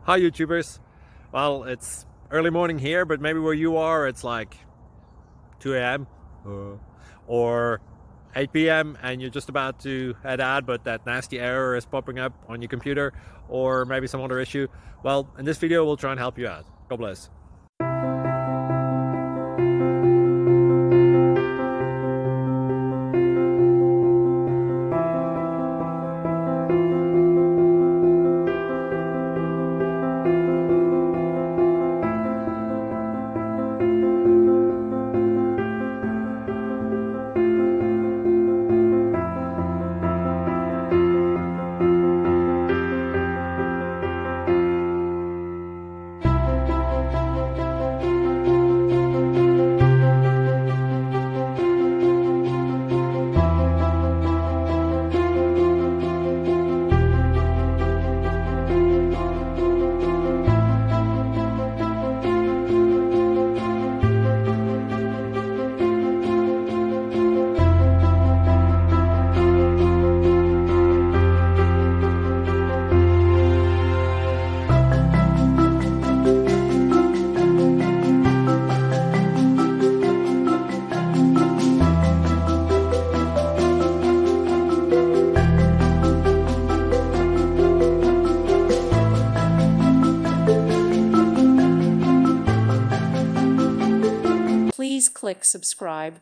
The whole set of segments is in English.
Hi YouTubers. Well, it's early morning here, but maybe where you are it's like 2 a.m. or 8 p.m. and you're just about to head out, but that nasty error is popping up on your computer, or maybe some other issue. Well, in this video we'll try and help you out. God bless. Please click subscribe.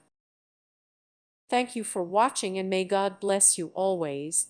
Thank you for watching and may God bless you always.